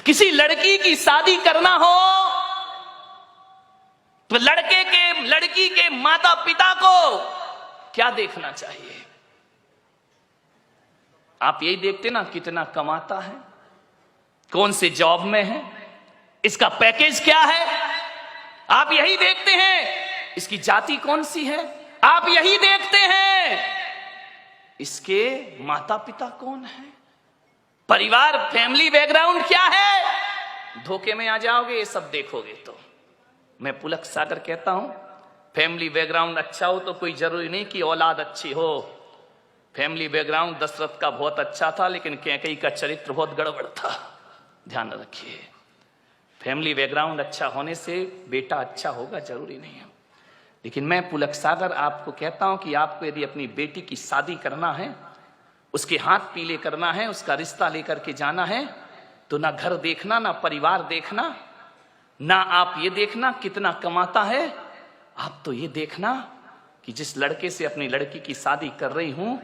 किसी लड़की की शादी करना हो तो लड़की के माता पिता को क्या देखना चाहिए? आप यही देखते ना, कितना कमाता है, कौन से जॉब में है, इसका पैकेज क्या है, आप यही देखते हैं। इसकी जाति कौन सी है, आप यही देखते हैं। इसके माता पिता कौन है, परिवार, फैमिली बैकग्राउंड क्या है। धोखे में आ जाओगे ये सब देखोगे तो। मैं पुलक सागर कहता हूं, फैमिली बैकग्राउंड अच्छा हो तो कोई जरूरी नहीं कि औलाद अच्छी हो। फैमिली बैकग्राउंड दशरथ का बहुत अच्छा था, लेकिन कैकेयी का चरित्र बहुत गड़बड़ था। ध्यान रखिए, फैमिली बैकग्राउंड अच्छा होने से बेटा अच्छा होगा जरूरी नहीं है। लेकिन मैं पुलक सागर आपको कहता हूं कि आपको यदि अपनी बेटी की शादी करना है, उसके हाथ पीले करना है, उसका रिश्ता लेकर के जाना है, तो ना घर देखना, ना परिवार देखना, ना आप ये देखना कितना कमाता है। आप तो ये देखना कि जिस लड़के से अपनी लड़की की शादी कर रही हूं,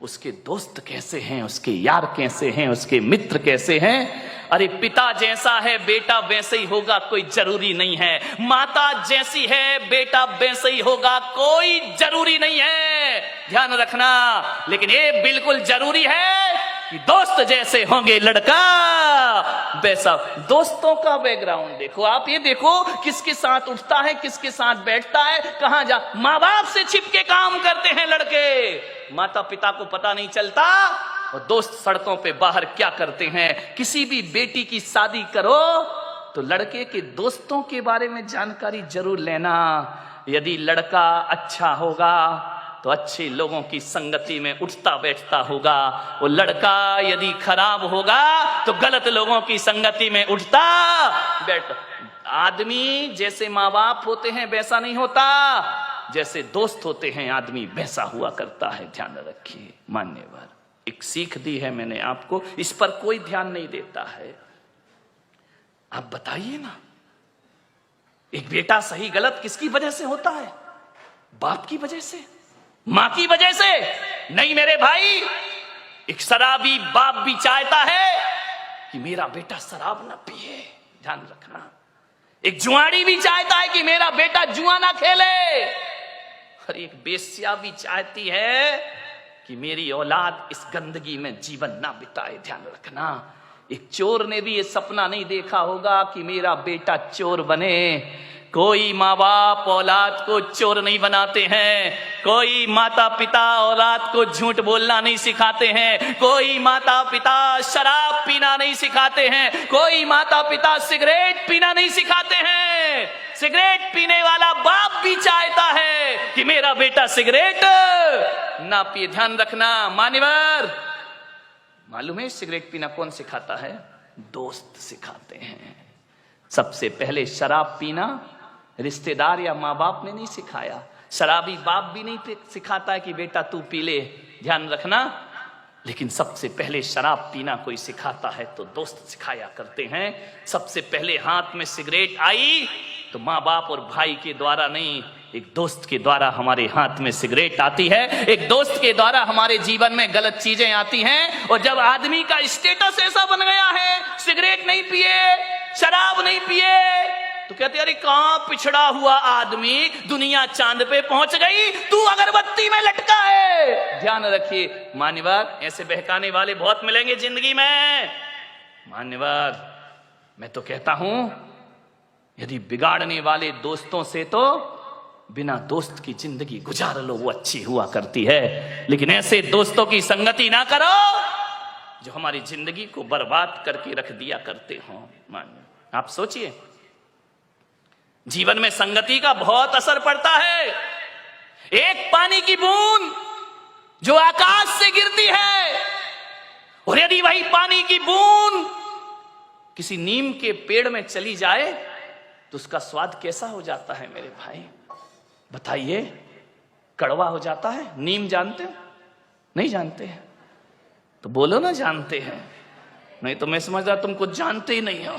उसके दोस्त कैसे हैं, उसके यार कैसे हैं, उसके मित्र कैसे हैं। अरे पिता जैसा है बेटा वैसे ही होगा, कोई जरूरी नहीं है। माता जैसी है बेटा वैसे ही होगा, कोई जरूरी नहीं है। ध्यान रखना। लेकिन ये बिल्कुल जरूरी है कि दोस्त जैसे होंगे लड़का वैसा। दोस्तों का बैकग्राउंड देखो, आप ये देखो किसके साथ उठता है, किसके साथ बैठता है, कहां जा। माँ बाप से छिपके काम करते हैं लड़के, माता पिता को पता नहीं चलता। और दोस्त सड़कों पे बाहर क्या करते हैं। किसी भी बेटी की शादी करो तो लड़के के दोस्तों के बारे में जानकारी जरूर लेना। यदि लड़का अच्छा होगा तो अच्छे लोगों की संगति में उठता बैठता होगा। वो लड़का यदि खराब होगा तो गलत लोगों की संगति में उठता बैठता। आदमी जैसे माँ बाप होते हैं वैसा नहीं होता, जैसे दोस्त होते हैं आदमी वैसा हुआ करता है। ध्यान रखिए। मान्यवर, एक सीख दी है मैंने आपको, इस पर कोई ध्यान नहीं देता है। आप बताइए ना, एक बेटा सही गलत किसकी वजह से होता है? बाप की वजह से, मां की वजह से नहीं मेरे भाई। एक शराबी बाप भी चाहता है कि मेरा बेटा शराब ना पिए। ध्यान रखना। एक जुआड़ी भी चाहता है कि मेरा बेटा जुआ ना खेले। और एक बेश्या भी चाहती है कि मेरी औलाद इस गंदगी में जीवन ना बिताए। ध्यान रखना। एक चोर ने भी ये सपना नहीं देखा होगा कि मेरा बेटा चोर बने। कोई माँ बाप औलाद को चोर नहीं बनाते हैं, कोई माता पिता औलाद को झूठ बोलना नहीं सिखाते हैं, कोई माता पिता शराब पीना नहीं सिखाते हैं, कोई माता पिता सिगरेट पीना नहीं सिखाते हैं। सिगरेट पीने वाला बाप भी चाहता है कि मेरा बेटा सिगरेट ना पिए। ध्यान रखना मान्यवर। मालूम है सिगरेट पीना कौन सिखाता है? दोस्त सिखाते हैं। सबसे पहले शराब पीना रिश्तेदार या माँ बाप ने नहीं सिखाया। शराबी बाप भी नहीं सिखाता है कि बेटा तू पी ले। ध्यान रखना। लेकिन सबसे पहले शराब पीना कोई सिखाता है तो दोस्त सिखाया करते हैं। सबसे पहले हाथ में सिगरेट आई तो माँ बाप और भाई के द्वारा नहीं, एक दोस्त के द्वारा हमारे हाथ में सिगरेट आती है। एक दोस्त के द्वारा हमारे जीवन में गलत चीजें आती हैं। और जब आदमी का स्टेटस ऐसा बन गया है, सिगरेट नहीं पिए, शराब नहीं पिए, तो कहते अरे कहां पिछड़ा हुआ आदमी, दुनिया चांद पे पहुंच गई, तू अगरबत्ती में लटका है। ध्यान रखिए मान्यवर, ऐसे बहकाने वाले बहुत मिलेंगे जिंदगी में। मान्यवर, मैं तो कहता हूं यदि बिगाड़ने वाले दोस्तों से तो बिना दोस्त की जिंदगी गुजार लो, वो अच्छी हुआ करती है। लेकिन ऐसे दोस्तों की संगति ना करो जो हमारी जिंदगी को बर्बाद करके रख दिया करते हो। मान्य आप सोचिए, जीवन में संगति का बहुत असर पड़ता है। एक पानी की बूंद जो आकाश से गिरती है, और यदि वही पानी की बूंद किसी नीम के पेड़ में चली जाए तो उसका स्वाद कैसा हो जाता है मेरे भाई? बताइए। कड़वा हो जाता है। नीम जानते हो? नहीं जानते हैं तो बोलो ना जानते हैं, नहीं तो मैं समझ रहा तुम कुछ जानते ही नहीं हो।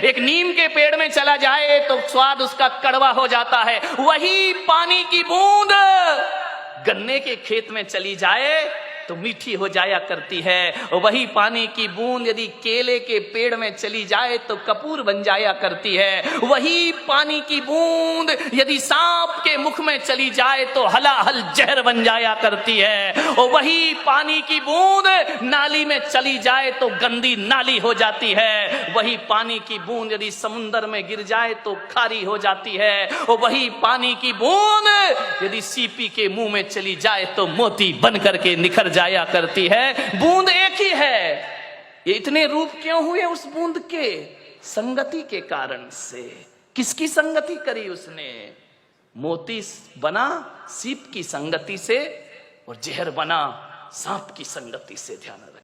एक नीम के पेड़ में चला जाए तो स्वाद उसका कड़वा हो जाता है। वही पानी की बूंद गन्ने के खेत में चली जाए तो मीठी हो जाया करती है। वही पानी की बूंद यदि केले के पेड़ में चली जाए तो कपूर बन जाया करती है। वही पानी की बूंद यदि सांप के मुख में चली जाए तो हलाहल जहर बन जाया करती है। और वही पानी की बूंद नाली में चली जाए तो गंदी नाली हो जाती है। वही पानी की बूंद यदि समुद्र में गिर जाए तो खारी हो जाती है। और वही पानी की बूंद यदि सीपी के मुंह में चली जाए तो मोती बन करके निखर जाया करती है। बूंद एक ही है। ये इतने रूप क्यों हुए उस बूंद के? संगति के कारण से। किसकी संगति करी उसने? मोती बना सीप की संगति से और जहर बना सांप की संगति से। ध्यान रखें।